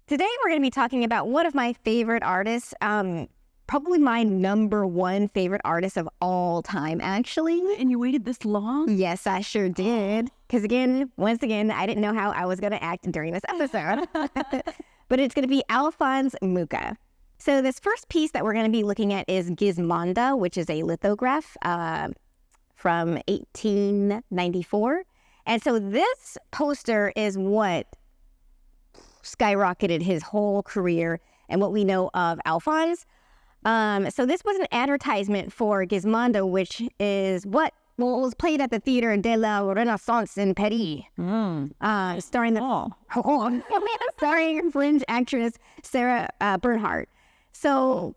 Today we're going to be talking about one of my favorite artists, probably my number one favorite artist of all time, actually. And you waited this long? Yes, I sure did. Because once again, I didn't know how I was going to act during this episode. But it's going to be Alphonse Mucha. So this first piece that we're going to be looking at is Gismonda, which is a lithograph from 1894. And so this poster is what skyrocketed his whole career and what we know of Alphonse. So this was an advertisement for Gismonda, which is what was played at the Theatre de la Renaissance in Paris, starring starring French actress Sarah Bernhardt. So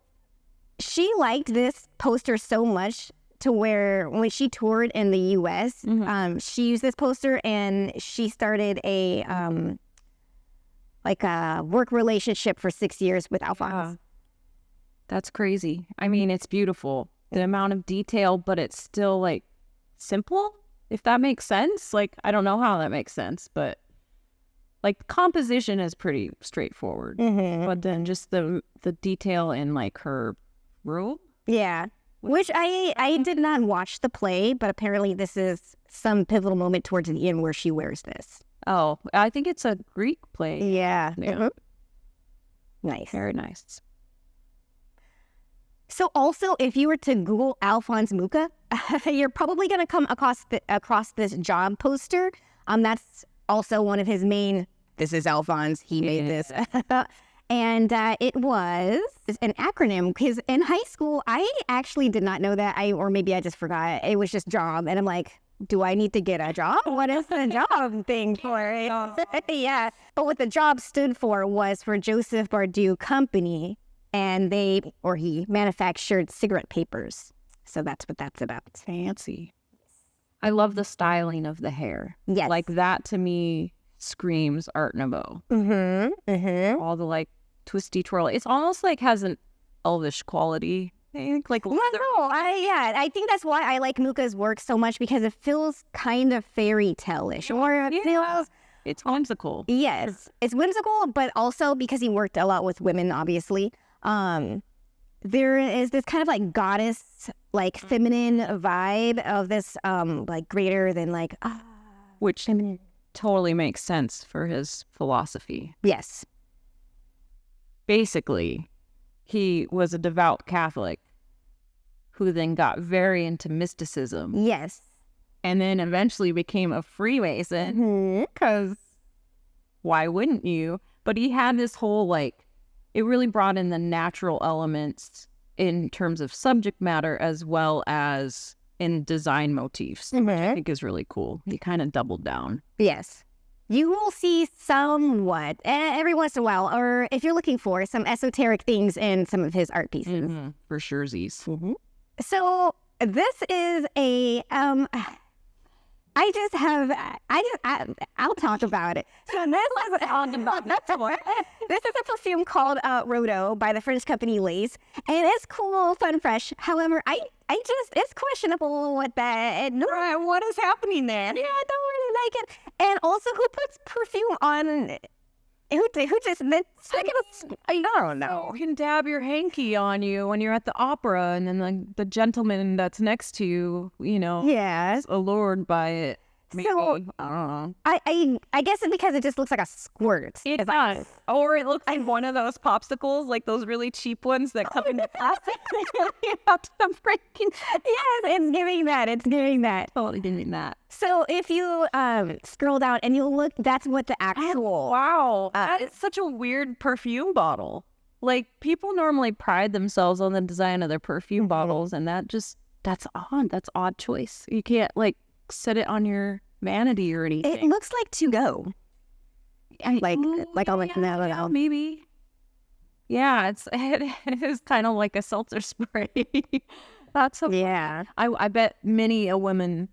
she liked this poster so much to where when she toured in the U.S., she used this poster and she started a work relationship for 6 years with Alphonse. That's crazy. I mean, it's beautiful. The amount of detail, but it's still like simple, if that makes sense. Like, I don't know how that makes sense, but like composition is pretty straightforward. But then just the detail in like her robe. Yeah. Which I did not watch the play, but apparently this is some pivotal moment towards the end where she wears this. Oh, I think it's a Greek play. Yeah. Nice. Very nice. So also, if you were to Google Alphonse Mucha, you're probably going to come across this job poster. That's also one of his main, this is Alphonse, he made this. And it was an acronym, because in high school, I actually did not know that, or maybe I just forgot. It was just job. And I'm like, do I need to get a job? What is the job thing for? Yeah. But what the job stood for was for Joseph Bardou Company. And he manufactured cigarette papers. So that's what that's about. Fancy. I love the styling of the hair. Yes. Like that to me screams Art Nouveau. All the like twisty twirl. It's almost like has an elvish quality. I think like I think that's why I like Mucha's work so much, because it feels kind of fairy tale-ish. It's whimsical. Yes. It's whimsical, but also because he worked a lot with women, obviously. There is this kind of like goddess, like feminine vibe of this, like greater than like, which feminine. Totally makes sense for his philosophy. Yes. Basically, he was a devout Catholic who then got very into mysticism. Yes. And then eventually became a Freemason, because why wouldn't you? But he had this whole like, it really brought in the natural elements in terms of subject matter as well as in design motifs, which I think is really cool. He kind of doubled down. Yes. You will see somewhat, every once in a while, or if you're looking for some esoteric things in some of his art pieces. For surezies. So this is a, I'll talk about it. So this is a perfume called Rodo by the French company Lace, and it's cool, fun, fresh. However, it's questionable what that. What is happening there? Yeah, I don't really like it. And also, who puts perfume on? Who just? I don't know. You can dab your hanky on you when you're at the opera, and then the gentleman that's next to you, yes, is allured by it. Maybe. So I don't know. I guess it's because it just looks like a squirt. It does. Or it looks like one of those popsicles, like those really cheap ones that come in the plastic. You have to breaking. Yes, it's giving that. It's giving that. Totally giving that. So if you scroll down and you look, that's what the actual. Wow. It's such a weird perfume bottle. Like, people normally pride themselves on the design of their perfume bottles, and that's odd. That's odd choice. You can't like set it on your vanity or anything. It looks like to go. No. Maybe. Yeah, it is kind of like a seltzer spray. That's so yeah. I bet many a woman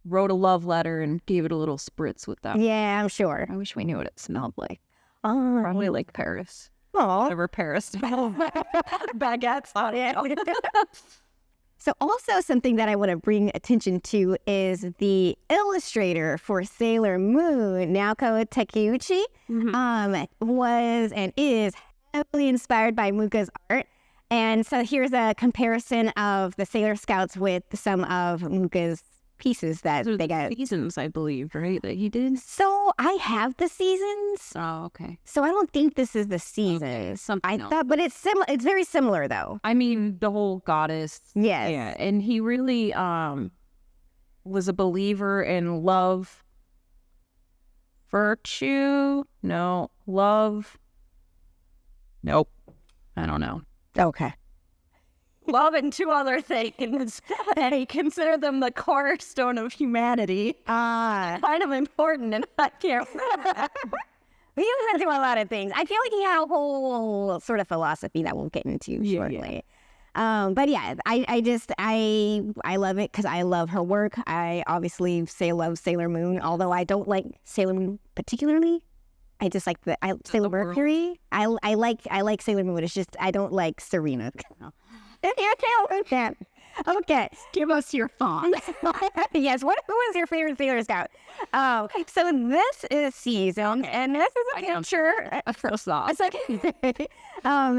wrote a love letter and gave it a little spritz with that. Yeah, I'm sure. I wish we knew what it smelled like. Probably like Paris. Oh, whatever Paris baguettes on it. So also something that I want to bring attention to is the illustrator for Sailor Moon, Naoko Takeuchi, was and is heavily inspired by Muka's art. And so here's a comparison of the Sailor Scouts with some of Muka's pieces that they got. Seasons, I believe, right? That he did. So I have the seasons. Oh, okay. So I don't think this is the seasons. Something I else. thought, but it's it's very similar though. I mean, the whole goddess. Yes. Yeah, and he really was a believer in love, virtue. No, love. Nope. I don't know. Okay. Love and two other things, and he considered them the cornerstone of humanity. Kind of important, and I can't. He was into a lot of things. I feel like he had a whole sort of philosophy that we'll get into shortly. But yeah, I love it because I love her work. I obviously love Sailor Moon, although I don't like Sailor Moon particularly. I just like Sailor Mercury. I like Sailor Moon. It's just I don't like Serena. Okay. Give us your thoughts. Yes. Who is your favorite Sailor Scout? So this is season, and this is a picture.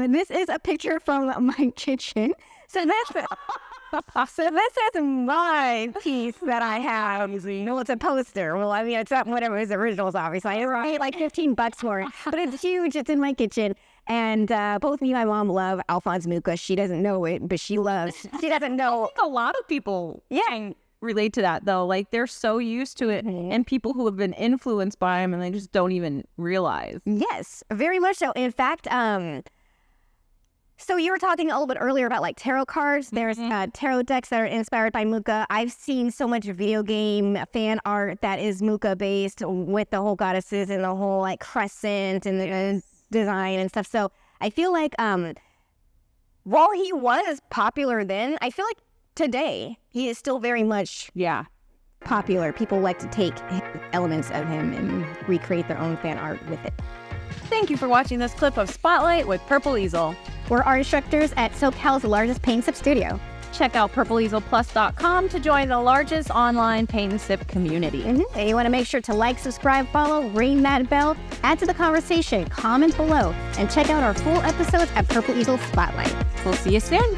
This is a picture from my kitchen. So this is my piece that I have. No, it's a poster. Well, I mean, it's not whatever his originals, obviously. I paid like $15 for it, but it's huge. It's in my kitchen. And both me and my mom love Alphonse Mucha. She doesn't know it, but she doesn't know. I think a lot of people relate to that, though. Like, they're so used to it. And people who have been influenced by him, and they just don't even realize. Yes, very much so. In fact, so you were talking a little bit earlier about like tarot cards. There's tarot decks that are inspired by Mucha. I've seen so much video game fan art that is Mucha based with the whole goddesses and the whole like crescent and the design and stuff. So I feel like while he was popular then, I feel like today he is still very much popular. People like to take elements of him and recreate their own fan art with it. Thank you for watching this clip of Spotlight with Purple Easel. We're art instructors at SoCal's largest paint sip studio. Check out purpleeaselplus.com to join the largest online paint and sip community. And you want to make sure to like, subscribe, follow, ring that bell, add to the conversation, comment below, and check out our full episodes at Purple Easel Spotlight. We'll see you soon.